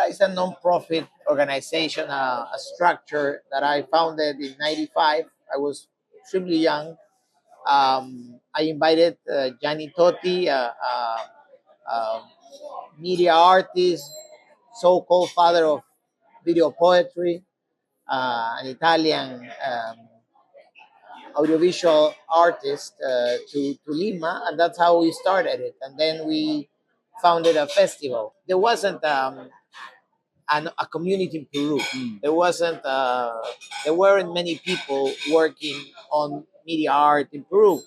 It's a non-profit organization, a structure that I founded in '95. I was extremely young. I invited Gianni Totti, a media artist, so-called father of video poetry, an Italian audiovisual artist, to Lima, and that's how we started it. And then we founded a festival. There wasn't a community in Peru. There wasn't. There weren't many people working on media art in Peru,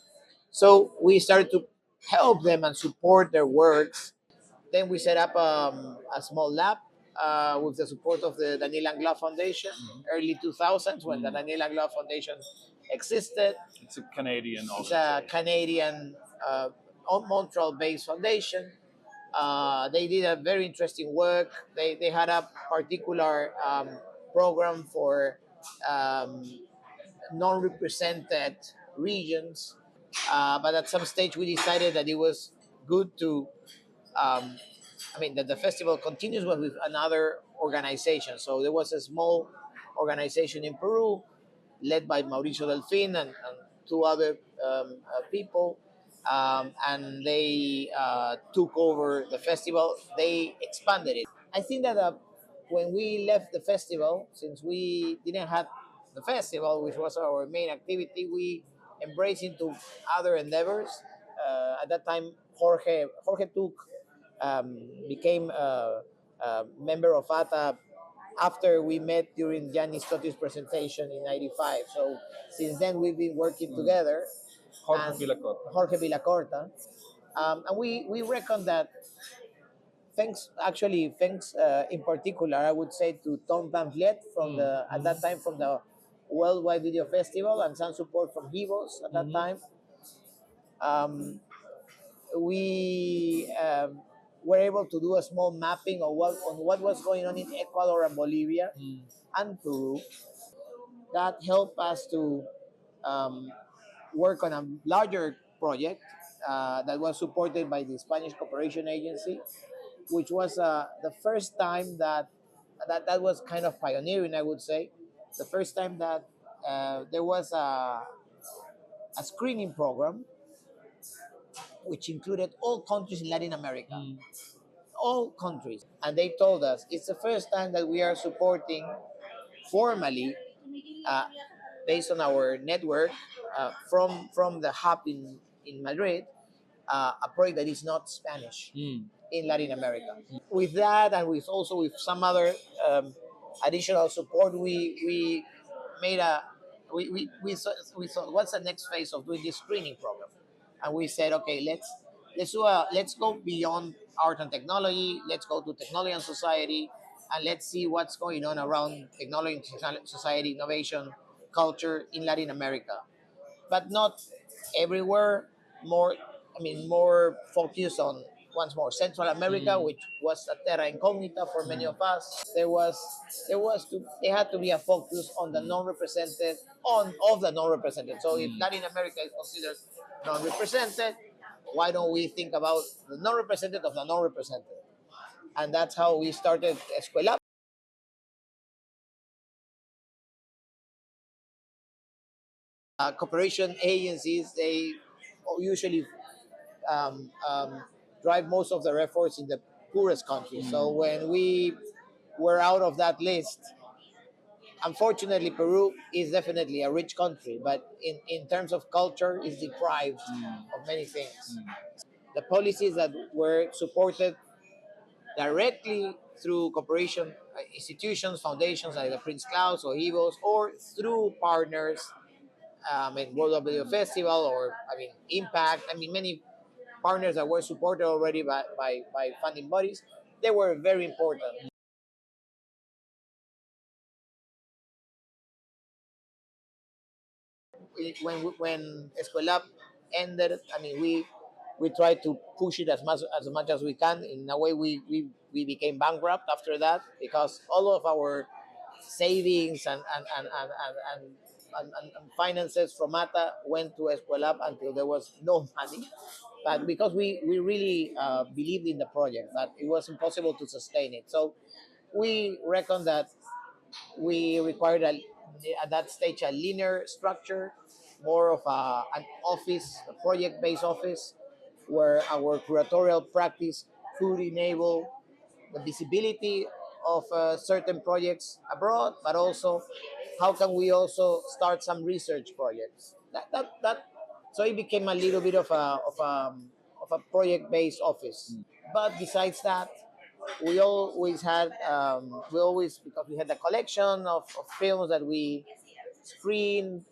so we started to help them and support their works. Then we set up a small lab with the support of the Daniel Angla Foundation, early 2000s, when the Daniel Angla Foundation existed. It's a Canadian It's a organization. Canadian Montreal-based foundation. They did a very interesting work. They had a particular program for um, non-represented regions, but at some stage we decided that it was good to, um, that the festival continues with another organization. So there was a small organization in Peru led by Mauricio Delfin and two other people, and they took over the festival. They expanded it. I think that when we left the festival, since we didn't have the festival, which was our main activity, we embraced into other endeavors. At that time, Jorge took became a member of ATA after we met during Gianni Stotti's presentation in '95. So since then, we've been working together. Jorge Villacorta. Jorge Villacorta. And we reckon that thanks in particular, I would say, to Tom Van Vliet from at that time from the Worldwide Video Festival, and some support from Hivos at that time. We were able to do a small mapping of what was going on in Ecuador and Bolivia and Peru. That helped us to um, work on a larger project that was supported by the Spanish Cooperation Agency, which was the first time that was kind of pioneering, I would say. The first time that there was a screening program which included all countries in Latin America, all countries. And they told us it's the first time that we are supporting formally, uh, based on our network, from the hub in Madrid, a project that is not Spanish in Latin America. With that, and with also with some other additional support, we made a we saw what's the next phase of doing this screening program, and we said, okay, let's go beyond art and technology. Let's go to technology and society, and let's see what's going on around technology, society, innovation, culture in Latin America, but not everywhere. More focused on, once more, Central America, which was a terra incognita for many of us. There had to be a focus on the non-represented, of the non-represented. So if Latin America is considered non-represented, why don't we think about the non-represented of the non-represented? And that's how we started Escuela. Cooperation agencies, they usually um, um, drive most of their efforts in the poorest countries. So when we were out of that list, unfortunately, Peru is definitely a rich country, but in terms of culture, is deprived of many things. The policies that were supported directly through cooperation institutions, foundations like the Prince Claus or Hivos, or through partners, World Video Festival, or IMPAKT. Many partners that were supported already by funding bodies. They were very important. When Escuela ended, we tried to push it as much as we can. In a way, we became bankrupt after that, because all of our savings and finances from Mata went to Escuela until there was no money. But because we really believed in the project, that it was impossible to sustain it. So we reckon that we required at that stage a linear structure, more of an office, a project-based office, where our curatorial practice could enable the visibility of certain projects abroad, but also how can we also start some research projects. So it became a little bit of a project-based office. But besides that, we always had because we had a collection of films that we screened.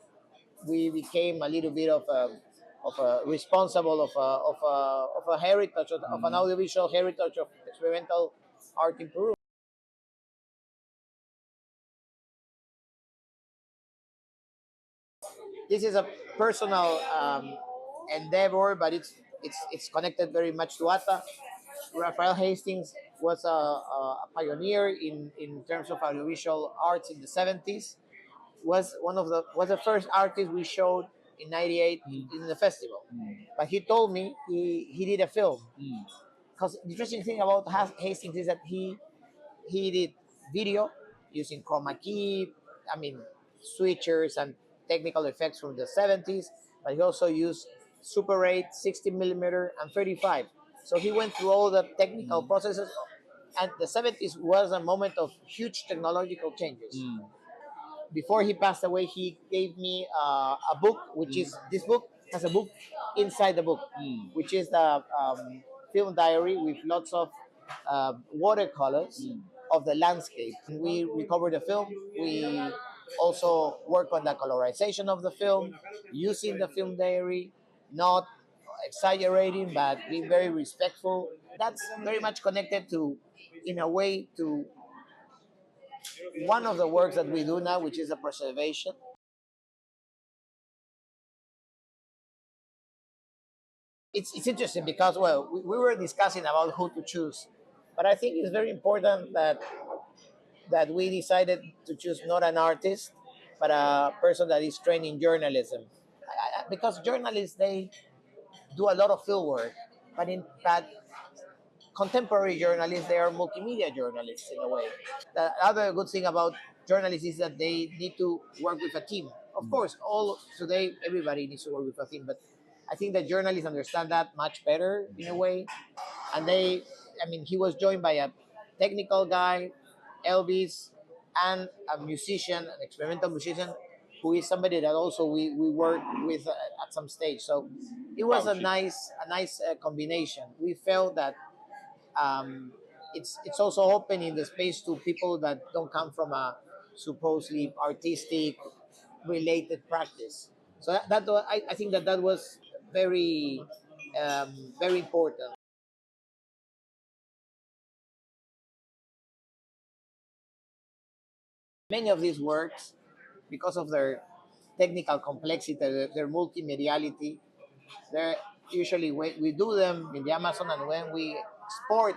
We became a little bit of a responsible of a heritage of an audiovisual heritage of experimental art in Peru. This is a personal endeavor, but it's connected very much to ATA. Raphael Hastings was a pioneer in terms of audiovisual arts in the 70s. Was the first artist we showed in '98 in the festival. But he told me he did a film. Because the interesting thing about Hastings is that he did video using chroma key, I mean, switchers and technical effects from the 70s, but he also used Super 8, 60 millimeter, and 35. So he went through all the technical processes, and the 70s was a moment of huge technological changes. Before he passed away, he gave me a book, which is this book has a book inside the book, which is the film diary with lots of watercolors of the landscape. We recovered the film. We also work on the colorization of the film, using the film diary, not exaggerating, but being very respectful. That's very much connected to, in a way, to one of the works that we do now, which is the preservation. It's interesting because, well, we were discussing about who to choose, but I think it's very important that we decided to choose not an artist, but a person that is trained in journalism. Because journalists, they do a lot of field work, but contemporary journalists, they are multimedia journalists in a way. The other good thing about journalists is that they need to work with a team. Of course, all today everybody needs to work with a team, but I think that journalists understand that much better in a way. And I mean, he was joined by a technical guy, Elvis, and a musician, an experimental musician, who is somebody that also we work with at some stage. So it was a nice combination. We felt that um, it's also opening the space to people that don't come from a supposedly artistic related practice. So I think that was very very important. Many of these works, because of their technical complexity, their multimediality, they're usually we do them in the Amazon, and when we export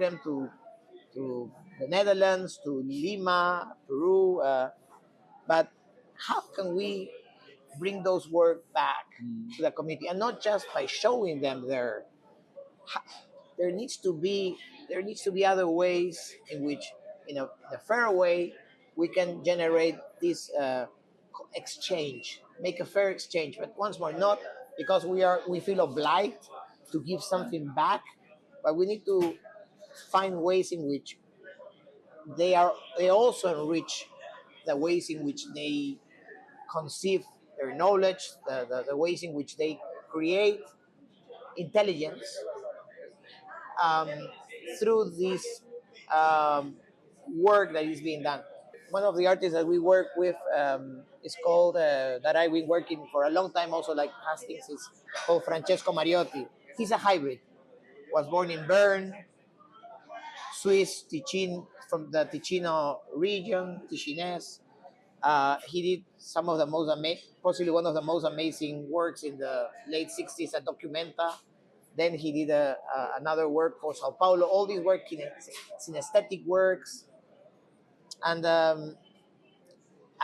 them to the Netherlands, to Lima, Peru. But how can we bring those work back to the community, and not just by showing them there? There needs to be other ways in which, in a fair way, we can generate this exchange, make a fair exchange. But once more, not because we feel obliged to give something back, but we need to find ways in which they also enrich the ways in which they conceive their knowledge, the ways in which they create intelligence um, through this work that is being done. One of the artists that we work with is called, that I've been working for a long time also, like Hastings, is called Francesco Mariotti. He's a hybrid. Was born in Bern, Swiss, Ticino, from the Ticino region, Ticinese. He did some of the possibly one of the most amazing works in the late 60s at Documenta. Then he did another work for Sao Paulo. All these work, synesthetic works. And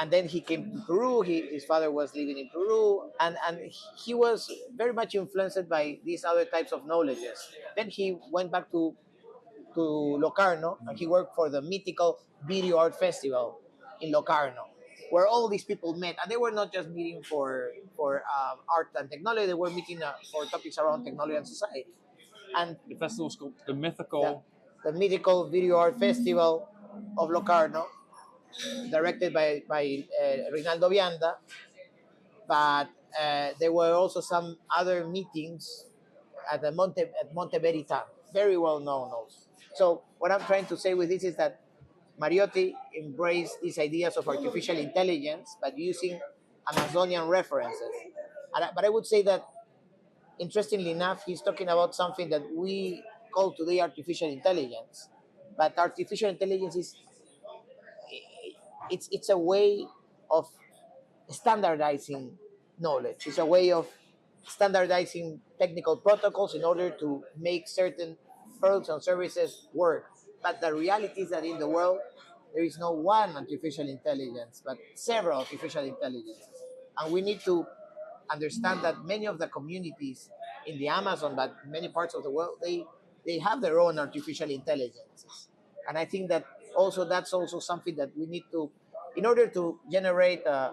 then he came to Peru. His father was living in Peru, and he was very much influenced by these other types of knowledges. Then he went back to to Locarno, and he worked for the mythical Video Art Festival in Locarno, where all these people met, and they were not just meeting for art and technology; they were meeting for topics around technology and society. And The festival's called the mythical. the mythical Video Art Festival of Locarno, directed by Rinaldo Vianda, but there were also some other meetings at the Monte Verita, very well known also. So what I'm trying to say with this is that Mariotti embraced these ideas of artificial intelligence, but using Amazonian references. But I would say that, interestingly enough, he's talking about something that we call today artificial intelligence. But artificial intelligence is it's a way of standardizing knowledge. It's a way of standardizing technical protocols in order to make certain products and services work. But the reality is that in the world, there is no one artificial intelligence, but several artificial intelligences. And we need to understand that many of the communities in the Amazon, but many parts of the world, they have their own artificial intelligences. And I think that also that's also something that we need to, in order to generate a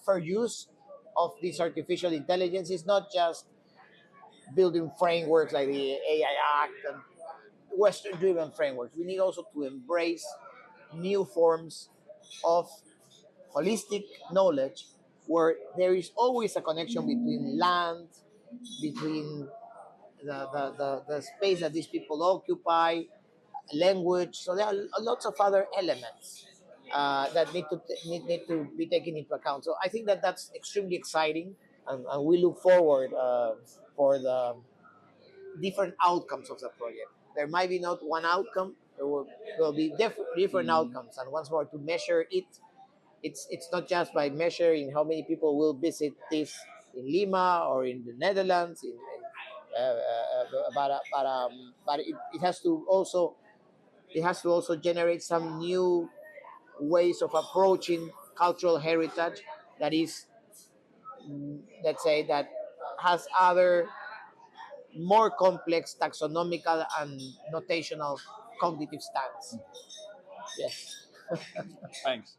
fair use of this artificial intelligence, is not just building frameworks like the AI Act and Western-driven frameworks. We need also to embrace new forms of holistic knowledge where there is always a connection between land, between the space that these people occupy, language. So there are lots of other elements that need to be taken into account. So I think that that's extremely exciting, and we look forward for the different outcomes of the project. There might be not one outcome. Will be different outcomes, and once more to measure it, it's not just by measuring how many people will visit this in Lima or in the Netherlands, but it has to also generate some new ways of approaching cultural heritage that is, let's say, that has other more complex taxonomical and notational cognitive stance. Yes. Thanks.